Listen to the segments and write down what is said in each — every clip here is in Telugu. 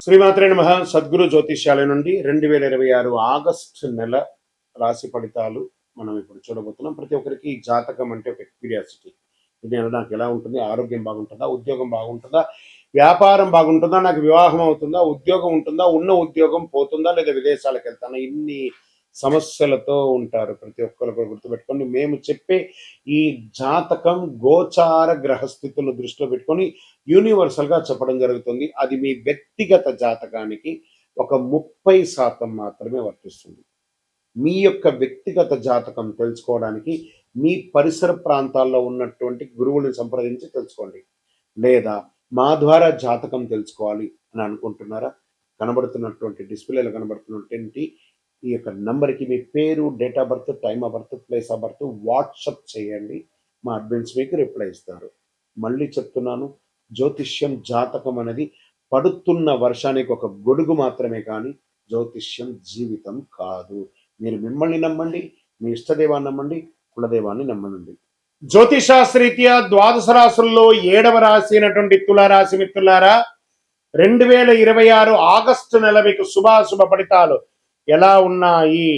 శ్రీమాత్రే నమః. సద్గురు జ్యోతిష్యాలయం నుండి 2026 ఆగస్టు నెల రాశి ఫలితాలు మనం ఇప్పుడు చూడబోతున్నాం. ప్రతి ఒక్కరికి జాతకం అంటే ఒక క్యూరియాసిటీ. ఈ నెల నాకు ఎలా ఉంటుంది, ఆరోగ్యం బాగుంటుందా, ఉద్యోగం బాగుంటుందా, వ్యాపారం బాగుంటుందా, నాకు వివాహం అవుతుందా, ఉద్యోగం ఉంటుందా, ఉన్న ఉద్యోగం పోతుందా, లేదా విదేశాలకు వెళ్తానా, ఇన్ని సమస్యలతో ఉంటారు. ప్రతి ఒక్కరు గుర్తుపెట్టుకోండి, మేము చెప్పే ఈ జాతకం గోచార గ్రహస్థితులు దృష్టిలో పెట్టుకొని యూనివర్సల్ గా చెప్పడం జరుగుతుంది. అది మీ వ్యక్తిగత జాతకానికి ఒక 30% మాత్రమే వర్తిస్తుంది. మీ యొక్క వ్యక్తిగత జాతకం తెలుసుకోవడానికి మీ పరిసర ప్రాంతాల్లో ఉన్నటువంటి గురువుని సంప్రదించి తెలుసుకోండి. లేదా మా ద్వారా జాతకం తెలుసుకోవాలి అని అనుకుంటున్నారా? కనబడుతున్నటువంటి డిస్ప్లేలో కనబడుతున్నటువంటి ఈ యొక్క నంబర్కి మీ పేరు, date of birth, time of birth, place of birth WhatsApp చేయండి. మా అడ్మిన్స్ మీకు రిప్లై ఇస్తారు. మళ్ళీ చెప్తున్నాను, జ్యోతిష్యం జాతకం అనేది పడుతున్న వర్షానికి ఒక గొడుగు మాత్రమే, కానీ జ్యోతిష్యం జీవితం కాదు. మీరు మిమ్మల్ని నమ్మండి, మీ ఇష్టదేవాన్ని నమ్మండి, కులదేవాన్ని నమ్మనండి. జ్యోతిషాస్త్రరీత్యా ద్వాదశ రాశుల్లో 7వ రాశి అయినటువంటి తులారాశి మిత్రులారా, 2026 ఆగస్టు నెల మీకు శుభాశుభ ఫలితాలు ఎలా ఉన్నాయి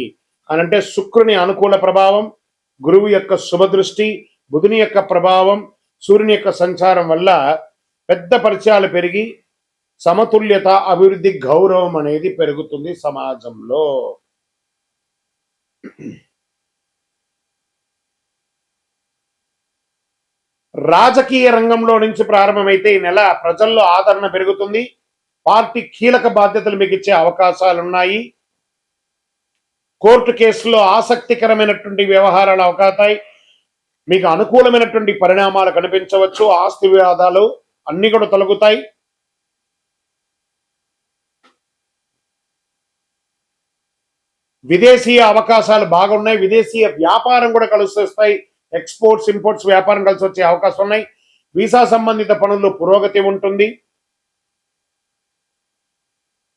అనంటే, శుక్రుని అనుకూల ప్రభావం, గురువు యొక్క శుభదృష్టి, బుధుని యొక్క ప్రభావం, సూర్యుని యొక్క సంచారం వల్ల పెద్ద పరిచయాలు పెరిగి సమతుల్యత, అభివృద్ధి, గౌరవం అనేది పెరుగుతుంది సమాజంలో. రాజకీయ రంగంలో నుంచి ప్రారంభమైతే ఈ నెల ప్రజల్లో ఆదరణ పెరుగుతుంది. పార్టీ కీలక బాధ్యతలు మీకు ఇచ్చే అవకాశాలు ఉన్నాయి. కోర్టు కేసులో ఆసక్తికరమైనటువంటి వ్యవహారాలు అవకాశాయి. మీకు అనుకూలమైనటువంటి పరిణామాలు కనిపించవచ్చు. ఆస్తి వివాదాలు అన్ని కూడా తొలగుతాయి. విదేశీయ అవకాశాలు బాగున్నాయి. విదేశీయ వ్యాపారం కూడా కలిసి వస్తాయి. ఎక్స్పోర్ట్స్, ఇంపోర్ట్స్ వ్యాపారం కలిసి వచ్చే అవకాశం ఉన్నాయి. వీసా సంబంధిత పనుల్లో పురోగతి ఉంటుంది.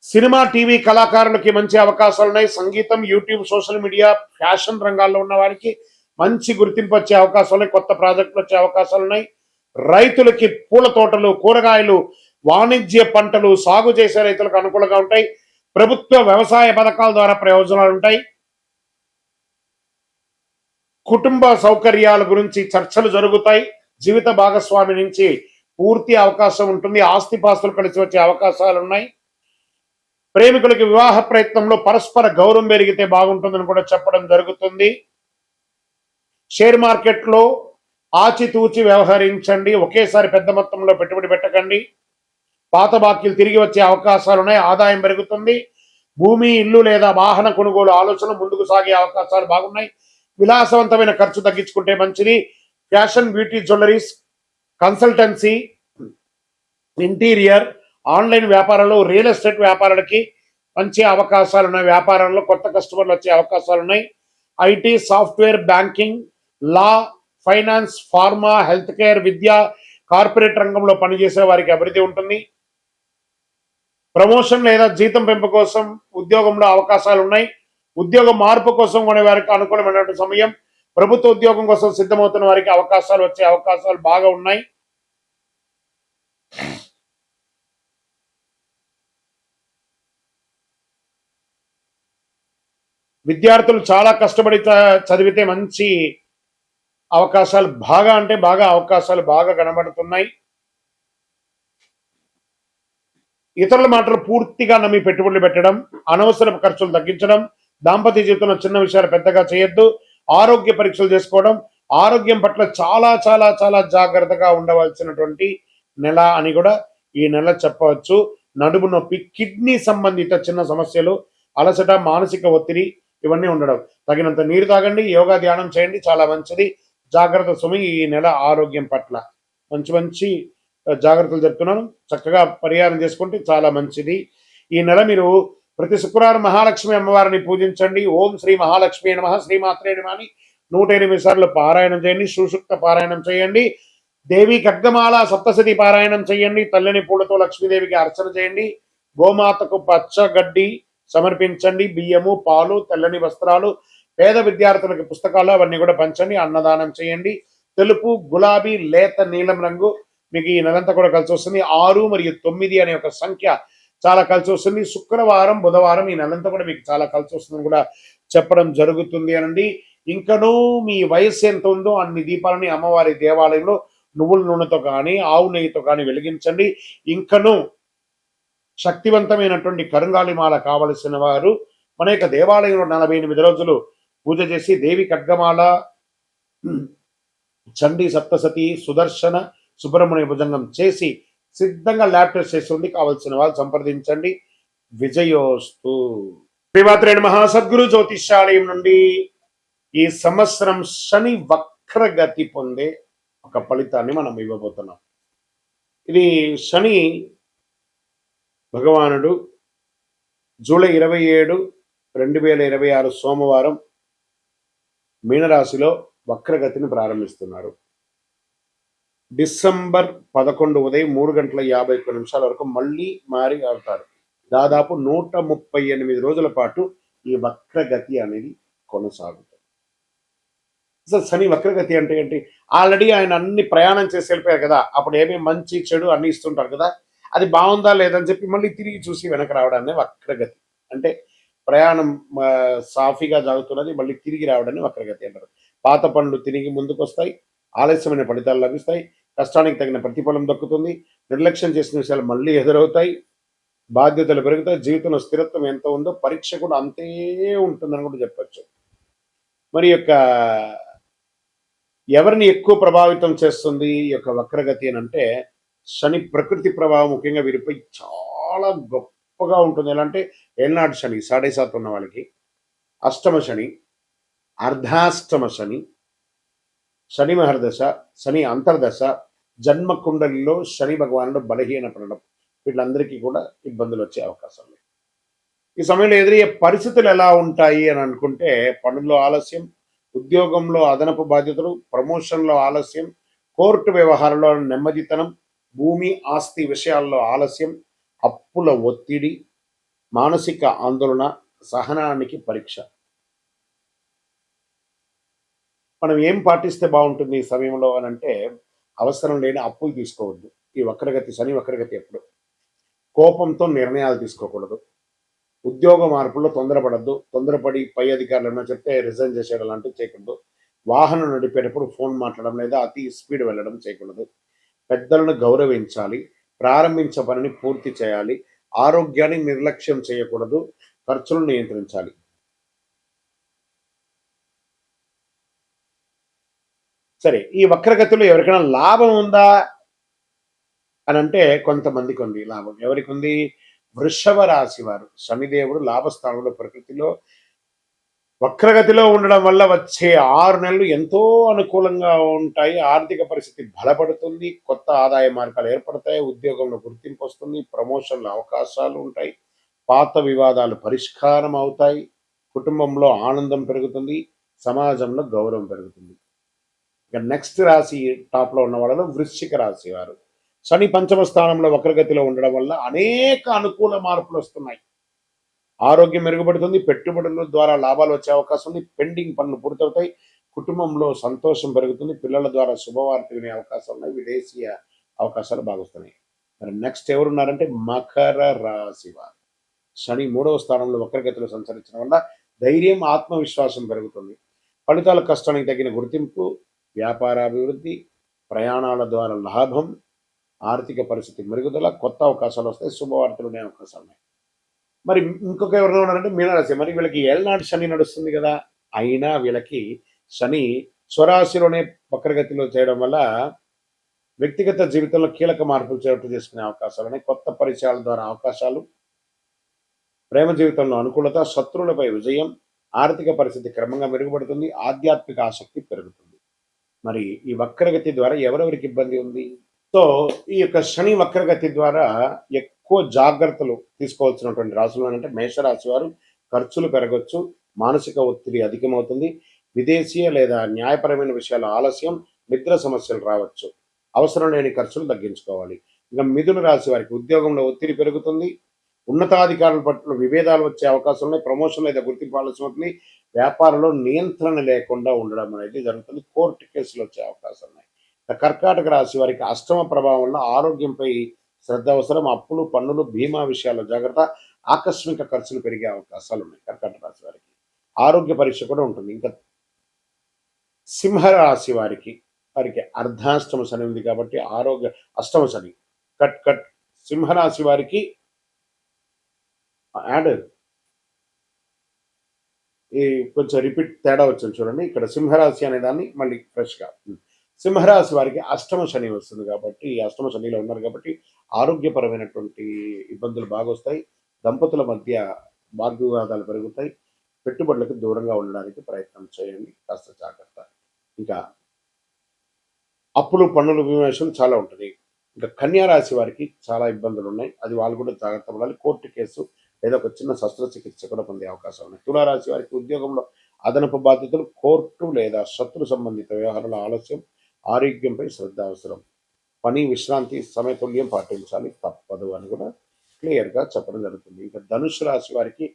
సినిమా, టీవీ కళాకారులకి మంచి అవకాశాలు ఉన్నాయి. సంగీతం, యూట్యూబ్, సోషల్ మీడియా, ఫ్యాషన్ రంగాల్లో ఉన్న వారికి మంచి గుర్తింపు వచ్చే అవకాశాలు ఉన్నాయి. కొత్త ప్రాజెక్టులు వచ్చే అవకాశాలు ఉన్నాయి. రైతులకి పూల తోటలు, కూరగాయలు, వాణిజ్య పంటలు సాగు చేసే రైతులకు అనుకూలంగా ఉంటాయి. ప్రభుత్వ వ్యవసాయ పథకాల ద్వారా ప్రయోజనాలు ఉంటాయి. కుటుంబ సౌకర్యాల గురించి చర్చలు జరుగుతాయి. జీవిత భాగస్వామి నుంచి పూర్తి అవకాశం ఉంటుంది. ఆస్తిపాస్తులు కలిసి వచ్చే అవకాశాలు ఉన్నాయి. ప్రేమికులకి వివాహ ప్రయత్నంలో పరస్పర గౌరవం పెరిగితే బాగుంటుందని కూడా చెప్పడం జరుగుతుంది. షేర్ మార్కెట్లో ఆచితూచి వ్యవహరించండి. ఒకేసారి పెద్ద మొత్తంలో పెట్టుబడి పెట్టకండి. పాత బాకీలు తిరిగి వచ్చే అవకాశాలు ఉన్నాయి. ఆదాయం పెరుగుతుంది. భూమి, ఇల్లు లేదా వాహన కొనుగోలు ఆలోచనలు ముందుకు సాగే అవకాశాలు బాగున్నాయి. విలాసవంతమైన ఖర్చు తగ్గించుకుంటే మంచిది. Fashion, beauty, jewelleries, consultancy, interior, online వ్యాపారాలు, రియల్ ఎస్టేట్ వ్యాపారాలకి మంచి అవకాశాలు ఉన్నాయి. వ్యాపారంలో కొత్త కస్టమర్లు వచ్చే అవకాశాలు ఉన్నాయి. IT, software, banking, law, finance, pharma, health care, Vidya, corporate రంగంలో పనిచేసే వారికి అభివృద్ధి ఉంటుంది. ప్రమోషన్ లేదా జీతం పెంపు కోసం ఉద్యోగంలో అవకాశాలు ఉన్నాయి. ఉద్యోగం మార్పు కోసం కొనే వారికి అనుకూలమైన సమయం. ప్రభుత్వ ఉద్యోగం కోసం సిద్ధమవుతున్న వారికి అవకాశాలు వచ్చే అవకాశాలు బాగా ఉన్నాయి. విద్యార్థులు చాలా కష్టపడి చదివితే మంచి అవకాశాలు అవకాశాలు బాగా కనబడుతున్నాయి. ఇతరుల మాటలు పూర్తిగా నమ్మి పెట్టుబడులు పెట్టడం, అనవసరపు ఖర్చులు తగ్గించడం, దాంపత్య జీవితంలో చిన్న విషయాలు పెద్దగా చేయొద్దు. ఆరోగ్య పరీక్షలు చేసుకోవడం, ఆరోగ్యం పట్ల చాలా చాలా చాలా జాగ్రత్తగా ఉండవలసినటువంటి నెల అని కూడా ఈ నెల చెప్పవచ్చు. నడుము నొప్పి, కిడ్నీ సంబంధిత చిన్న సమస్యలు, అలసట, మానసిక ఒత్తిడి ఇవన్నీ ఉండడం. తగినంత నీరు తాగండి, యోగా, ధ్యానం చేయండి, చాలా మంచిది. జాగ్రత్త సుమి. ఈ నెల ఆరోగ్యం పట్ల మంచి జాగ్రత్తలు చెప్తున్నాను. చక్కగా పరిహారం చేసుకుంటే చాలా మంచిది. ఈ నెల మీరు ప్రతి శుక్రవారం మహాలక్ష్మి అమ్మవారిని పూజించండి. ఓం శ్రీ మహాలక్ష్మి నమః, శ్రీమాత్రే నమః అని 108 సార్లు పారాయణం చేయండి. సుషుప్త పారాయణం చేయండి. దేవి ఖడ్గమాల సప్తశతి పారాయణం చేయండి. తల్లిని పూలతో లక్ష్మీదేవికి అర్చన చేయండి. గోమాతకు పచ్చగడ్డి సమర్పించండి. బియ్యము, పాలు, తెల్లని వస్త్రాలు, పేద విద్యార్థులకు పుస్తకాలు అవన్నీ కూడా పంచండి. అన్నదానం చేయండి. తెలుపు, గులాబీ, లేత నీలం రంగు మీకు ఈ నెలంతా కూడా కలిసి వస్తుంది. 6 మరియు 9 అనే ఒక సంఖ్య చాలా కలిసి వస్తుంది. శుక్రవారం, బుధవారం ఈ నెలంతా కూడా మీకు చాలా కలిసి వస్తుందని కూడా చెప్పడం జరుగుతుంది అనండి. ఇంకనూ మీ వయస్సు ఎంత ఉందో అన్ని దీపాలని అమ్మవారి దేవాలయంలో నువ్వుల నూనెతో కానీ ఆవు నెయ్యితో కానీ వెలిగించండి. ఇంకనూ శక్తివంతమైనటువంటి కరుంగాళిమాల కావలసిన వారు మన యొక్క దేవాలయంలో 48 రోజులు పూజ చేసి దేవి ఖడ్గమాల, చండీ సప్తసతి, సుదర్శన, సుబ్రహ్మణ్య భుజంగం చేసి సిద్ధంగా ల్యాబ్ టెస్ట్ చేస్తుంది. కావలసిన వాళ్ళు సంప్రదించండి. విజయోస్తు. శ్రీమాత్రే నమః. సద్గురు జ్యోతిష్యాలయం నుండి ఈ సంవత్సరం శని వక్రగతి పొందే ఒక ఫలితాన్ని మనం ఇవ్వబోతున్నాం. ఇది శని భగవానుడు జూలై 27, 2026 సోమవారం మీనరాశిలో వక్రగతిని ప్రారంభిస్తున్నారు. డిసెంబర్ 11 ఉదయం 3:51 వరకు మళ్ళీ మారి అవుతారు. దాదాపు 138 రోజుల పాటు ఈ వక్రగతి అనేది కొనసాగుతుంది. అసలు శని వక్రగతి అంటే ఏంటి? ఆల్రెడీ ఆయన అన్ని ప్రయాణం చేసి వెళ్ళిపోయారు కదా, అప్పుడు ఏమేమి మంచి చెడు అన్ని ఇస్తుంటారు కదా, అది బాగుందా లేదని చెప్పి మళ్ళీ తిరిగి చూసి వెనక రావడాన్ని వక్రగతి అంటే. ప్రయాణం సాఫీగా సాగుతున్నది, మళ్ళీ తిరిగి రావడాన్ని వక్రగతి అంటారు. పాత పనులు తిరిగి ముందుకు వస్తాయి, ఆలస్యమైన ఫలితాలు లభిస్తాయి, కష్టానికి తగిన ప్రతిఫలం దక్కుతుంది, నిర్లక్ష్యం చేసిన విషయాలు మళ్ళీ ఎదురవుతాయి, బాధ్యతలు పెరుగుతాయి, జీవితంలో స్థిరత్వం ఎంత ఉందో పరీక్ష కూడా అంతే ఉంటుందని కూడా చెప్పచ్చు. మరి యొక్క ఎవరిని ఎక్కువ ప్రభావితం చేస్తుంది ఈ యొక్క వక్రగతి అని అంటే, శని ప్రకృతి ప్రభావం ముఖ్యంగా వీరిపై చాలా గొప్పగా ఉంటుంది. ఎలా అంటే ఏళ్ళనాటి శని 7.5 ఉన్న వాళ్ళకి, అష్టమ శని, అర్ధాష్టమ శని, శని మహర్దశ, శని అంతర్దశ, జన్మ కుండలిలో శని భగవానుడు బలహీనపడడం, వీళ్ళందరికీ కూడా ఇబ్బందులు వచ్చే అవకాశం లేదు. ఈ సమయంలో ఎదురయ్యే పరిస్థితులు ఎలా ఉంటాయి అని అనుకుంటే, పనుల్లో ఆలస్యం, ఉద్యోగంలో అదనపు బాధ్యతలు, ప్రమోషన్లో ఆలస్యం, కోర్టు వ్యవహారంలో నెమ్మదితనం, భూమి ఆస్తి విషయాల్లో ఆలస్యం, అప్పుల ఒత్తిడి, మానసిక ఆందోళన, సహనానికి పరీక్ష. మనం ఏం పాటిస్తే బాగుంటుంది ఈ సమయంలో అని అంటే, అవసరం లేని అప్పులు తీసుకోవద్దు. ఈ వక్రగతి శని వక్రగతి ఎప్పుడు కోపంతో నిర్ణయాలు తీసుకోకూడదు. ఉద్యోగ మార్పుల్లో తొందరపడద్దు. తొందరపడి పై అధికారులు ఏమైనా చెప్తే రిజైన్ చేసేయడం లాంటివి చేయకూడదు. వాహనం నడిపేటప్పుడు ఫోన్ మాట్లాడడం లేదా అతి స్పీడ్ వెళ్ళడం చేయకూడదు. పెద్దలను గౌరవించాలి. ప్రారంభించే పనిని పూర్తి చేయాలి. ఆరోగ్యాన్ని నిర్లక్ష్యం చేయకూడదు. ఖర్చులను నియంత్రించాలి. సరే, ఈ వక్రగతిలో ఎవరికైనా లాభం ఉందా అని అంటే కొంతమందికి ఉంది లాభం. ఎవరికి ఉంది? వృషభ రాశి వారు. శనిదేవుడు లాభస్థానంలో ప్రకృతిలో వక్రగతిలో ఉండడం వల్ల వచ్చే 6 నెలలు ఎంతో అనుకూలంగా ఉంటాయి. ఆర్థిక పరిస్థితి బలపడుతుంది, కొత్త ఆదాయ మార్గాలు ఏర్పడతాయి, ఉద్యోగంలో గుర్తింపు వస్తుంది, ప్రమోషన్ల అవకాశాలు ఉంటాయి, పాత వివాదాలు పరిష్కారం అవుతాయి, కుటుంబంలో ఆనందం పెరుగుతుంది, సమాజంలో గౌరవం పెరుగుతుంది. ఇక నెక్స్ట్ రాశి టాప్లో ఉన్న వాళ్ళలో వృశ్చిక రాశి వారు. శని పంచమ స్థానంలో వక్రగతిలో ఉండడం వల్ల అనేక అనుకూల మార్పులు వస్తున్నాయి. ఆరోగ్యం మెరుగుపడుతుంది, పెట్టుబడుల ద్వారా లాభాలు వచ్చే అవకాశం ఉంది, పెండింగ్ పనులు పూర్తవుతాయి, కుటుంబంలో సంతోషం పెరుగుతుంది, పిల్లల ద్వారా శుభవార్త వినే అవకాశాలు ఉన్నాయి, విదేశీయ అవకాశాలు బాగుస్తున్నాయి. మరి నెక్స్ట్ ఎవరున్నారంటే మకర రాశి వారు. శని 3వ స్థానంలో వక్రగతిలో సంచరించడం వల్ల ధైర్యం, ఆత్మవిశ్వాసం పెరుగుతుంది, ఫలితాల కష్టానికి తగిన గుర్తింపు, వ్యాపారాభివృద్ధి, ప్రయాణాల ద్వారా లాభం, ఆర్థిక పరిస్థితి మెరుగుదల, కొత్త అవకాశాలు వస్తాయి, శుభవార్తలు ఉండే అవకాశాలు ఉన్నాయి. మరి ఇంకొక ఎవరైనా ఉన్నారంటే మీనరాశి. మరి వీళ్ళకి ఏళ్ళనాటి శని నడుస్తుంది కదా, అయినా వీళ్ళకి శని స్వరాశిలోనే వక్రగతిలో చేయడం వల్ల వ్యక్తిగత జీవితంలో కీలక మార్పులు చోటు చేసుకునే అవకాశాలు ఉన్నాయి. కొత్త పరిచయాల ద్వారా అవకాశాలు, ప్రేమ జీవితంలో అనుకూలత, శత్రువులపై విజయం, ఆర్థిక పరిస్థితి క్రమంగా మెరుగుపడుతుంది, ఆధ్యాత్మిక ఆసక్తి పెరుగుతుంది. మరి ఈ వక్రగతి ద్వారా ఎవరెవరికి ఇబ్బంది ఉంది? సో ఈ యొక్క శని వక్రగతి ద్వారా ఎక్కువ జాగ్రత్తలు తీసుకోవాల్సినటువంటి రాశులు అంటే మేషరాశి వారు. ఖర్చులు పెరగచ్చు, మానసిక ఒత్తిడి అధికమవుతుంది, విదేశీయ లేదా న్యాయపరమైన విషయాల ఆలస్యం, నిద్ర సమస్యలు రావచ్చు, అవసరం లేని ఖర్చులు తగ్గించుకోవాలి. ఇంకా మిథున రాశి వారికి ఉద్యోగంలో ఒత్తిడి పెరుగుతుంది, ఉన్నతాధికారుల పట్ల విభేదాలు వచ్చే అవకాశం ఉన్నాయి, ప్రమోషన్ లేదా గుర్తింపు ఆలస్యం అవుతుంది, వ్యాపారంలో నియంత్రణ లేకుండా ఉండడం అనేది జరుగుతుంది, కోర్టు కేసులు వచ్చే అవకాశం ఉన్నాయి. కర్కాటక రాశి వారికి అష్టమ ప్రభావం వల్ల ఆరోగ్యంపై శ్రద్ధ అవసరం. అప్పులు, పన్నులు, బీమా విషయాల్లో జాగ్రత్త. ఆకస్మిక ఖర్చులు పెరిగే అవకాశాలు ఉన్నాయి కర్కాటక రాశి వారికి. ఆరోగ్య పరీక్ష కూడా ఉంటుంది. ఇంకా సింహరాశి వారికి అర్ధాష్టమ శని ఉంది కాబట్టి అష్టమ శని కట్ కట్ సింహరాశి వారికి యాడ్ ఈ కొంచెం రిపీట్ తేడా వచ్చింది చూడండి. ఇక్కడ సింహరాశి అనే దాన్ని మళ్ళీ ఫ్రెష్గా సింహరాశి వారికి అష్టమ శని వస్తుంది కాబట్టి ఈ అష్టమ శనిలో ఉన్నారు కాబట్టి ఆరోగ్యపరమైనటువంటి ఇబ్బందులు బాగా వస్తాయి. దంపతుల మధ్య వాగ్వివాదాలు పెరుగుతాయి. పెట్టుబడులకు దూరంగా ఉండడానికి ప్రయత్నం చేయండి, కాస్త జాగ్రత్త. ఇంకా అప్పులు, పన్నులు, విమర్శలు చాలా ఉంటుంది. ఇంకా కన్యా రాశి వారికి చాలా ఇబ్బందులు ఉన్నాయి. అది వాళ్ళు కూడా జాగ్రత్త పడాలి. కోర్టు కేసు లేదా ఒక చిన్న శస్త్రచికిత్స కూడా పొందే అవకాశం ఉన్నాయి. తులారాశి వారికి ఉద్యోగంలో అదనపు బాధ్యతలు, కోర్టు లేదా శత్రు సంబంధిత వ్యవహారాల ఆలస్యం, ఆరోగ్యంపై శ్రద్ధ అవసరం. పని, విశ్రాంతి సమతుల్యం పాటించాలి, తప్పదు అని కూడా క్లియర్గా చెప్పడం జరుగుతుంది. ఇంకా ధనుసు రాశి వారికి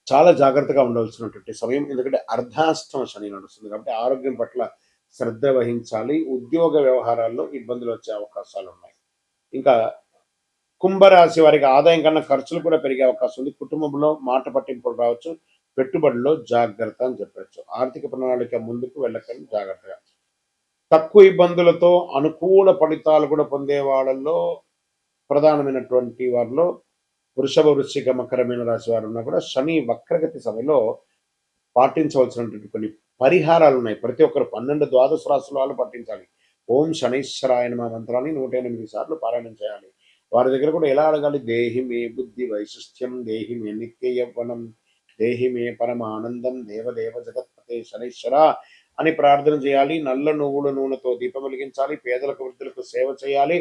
చాలా జాగ్రత్తగా ఉండవలసినటువంటి సమయం. ఎందుకంటే అర్ధాష్టమ శని నడుస్తుంది కాబట్టి ఆరోగ్యం పట్ల శ్రద్ధ వహించాలి. ఉద్యోగ వ్యవహారాల్లో ఇబ్బందులు వచ్చే అవకాశాలు ఉన్నాయి. ఇంకా కుంభరాశి వారికి ఆదాయం కన్నా ఖర్చులు కూడా పెరిగే అవకాశం ఉంది. కుటుంబంలో మాట పట్టింపులు రావచ్చు. పెట్టుబడిలో జాగ్రత్త అని చెప్పచ్చు. ఆర్థిక ప్రణాళిక ముందుకు వెళ్ళకండి, జాగ్రత్తగా. తక్కువ ఇబ్బందులతో అనుకూల ఫలితాలు కూడా పొందే వాళ్ళల్లో ప్రధానమైనటువంటి వారిలో వృషభ, వృశ్చిక, మకర, మీన రాశి వారు ఉన్నా కూడా శని వక్రగతి సమయంలో పాటించవలసినటువంటి కొన్ని పరిహారాలు ఉన్నాయి. ప్రతి ఒక్కరు 12 ద్వాదశ రాశుల వాళ్ళు పాటించాలి. ఓం శనైశ్వరాయ నమః మంత్రాన్ని 108 సార్లు పారాయణం చేయాలి. వారి దగ్గర కూడా ఎలా అడగాలి? దేహి మే బుద్ధి వైశిష్ట్యం, దేహి మే నిత్య యవ్వనం, దేహి మే పరమానందం, దేవదేవ జగత్పతే శనైశ్వర అని ప్రార్థన చేయాలి. నల్ల నువ్వుల నూనెతో దీపం వెలిగించాలి. పేదలకు, వృద్ధులకు సేవ చేయాలి.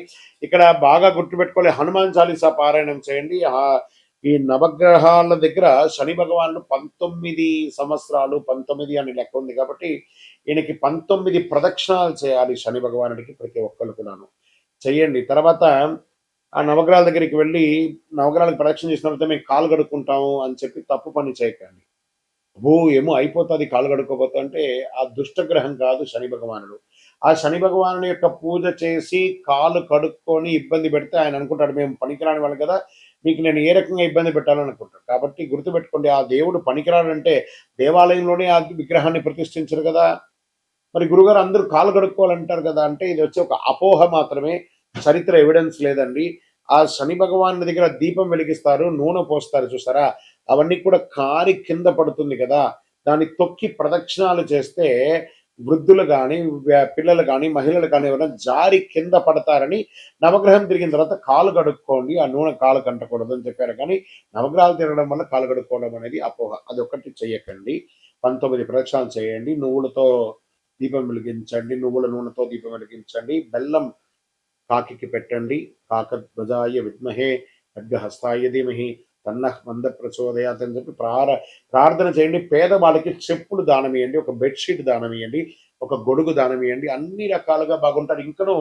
ఇక్కడ బాగా గుర్తుపెట్టుకోవాలి, హనుమాన్ చాలీసా పారాయణం చేయండి. ఈ నవగ్రహాల దగ్గర శని భగవానుడు 19 సంవత్సరాలు, 19 అని లెక్క ఉంది కాబట్టి ఈయనకి 19 ప్రదక్షిణాలు చేయాలి శని భగవానుడికి. ప్రతి ఒక్కరు కూడాను చెయ్యండి. తర్వాత ఆ నవగ్రహాల దగ్గరికి వెళ్ళి నవగ్రహాలకు ప్రదక్షిణ చేసిన తర్వాత మేము కాలు కడుక్కుంటాము అని చెప్పి తప్పు పని చేయకండి. ఏమో అయిపోతుంది కాలు కడుక్కోపోతా అంటే ఆ దుష్టగ్రహం కాదు శని భగవానుడు. ఆ శని భగవానుడి యొక్క పూజ చేసి కాలు కడుక్కొని ఇబ్బంది పెడితే ఆయన అనుకుంటాడు మేము పనికిరాని వాళ్ళు కదా, మీకు నేను ఏ రకంగా ఇబ్బంది పెట్టాలని అనుకుంటాడు. కాబట్టి గుర్తుపెట్టుకోండి, ఆ దేవుడు పనికిరాడంటే దేవాలయంలోనే ఆ విగ్రహాన్ని ప్రతిష్ఠించరు కదా. మరి గురుగారు అందరూ కాలు కడుక్కోవాలంటారు కదా అంటే ఇది వచ్చి ఒక అపోహ మాత్రమే, చరిత్ర ఎవిడెన్స్ లేదండి. ఆ శని భగవాన్ దగ్గర దీపం వెలిగిస్తారు, నూనె పోస్తారు చూసారా, అవన్నీ కూడా కారి కింద పడుతుంది కదా, దాన్ని తొక్కి ప్రదక్షిణాలు చేస్తే వృద్ధులు కానీ, పిల్లలు కానీ, మహిళలు కానీ ఎవరైనా జారి కింద పడతారని నవగ్రహం తిరిగిన తర్వాత కాలు కడుక్కోండి, ఆ నూనె కాలు కంటకూడదు అని చెప్పారు. కానీ నవగ్రహాలు తిరగడం వల్ల కాలు కడుక్కోవడం అనేది అపోహ, అదొకటి చెయ్యకండి. 19 ప్రదక్షిణాలు చేయండి. నువ్వులతో దీపం వెలిగించండి, నువ్వుల నూనెతో దీపం వెలిగించండి. బెల్లం కాకి పెట్టండి. కాకధ్వజాయ విద్మహే ఖడ్గహస్తాయ ధీమహి తన్నః మంద ప్రచోదయాత్ అని చెప్పి ప్రార్థన చేయండి. పేదవాళ్ళకి చెప్పులు దానం ఇవ్వండి, ఒక బెడ్షీట్ దానం ఇవ్వండి, ఒక గొడుగు దానం ఇవ్వండి. అన్ని రకాలుగా బాగుంటారు. ఇంకనూ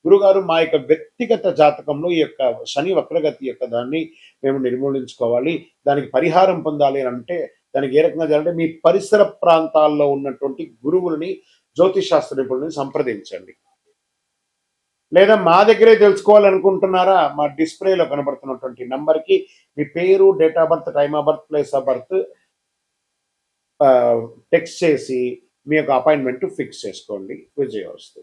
గురుగారు మా యొక్క వ్యక్తిగత జాతకంలో ఈ యొక్క శని వక్రగతి యొక్క దాన్ని మేము నిర్మూలించుకోవాలి, దానికి పరిహారం పొందాలి అని అంటే దానికి ఏ రకంగా చేయాలంటే మీ పరిసర ప్రాంతాల్లో ఉన్నటువంటి గురువులని, జ్యోతిష్ శాస్త్ర నిపుణులని సంప్రదించండి. లేదా మా దగ్గరే తెలుసుకోవాలనుకుంటున్నారా, మా డిస్ప్లేలో కనబడుతున్నటువంటి నంబర్కి మీ పేరు, date of birth, time of birth, place of birth text చేసి మీ యొక్క అపాయింట్మెంట్ ఫిక్స్ చేసుకోండి. విజయవస్తు.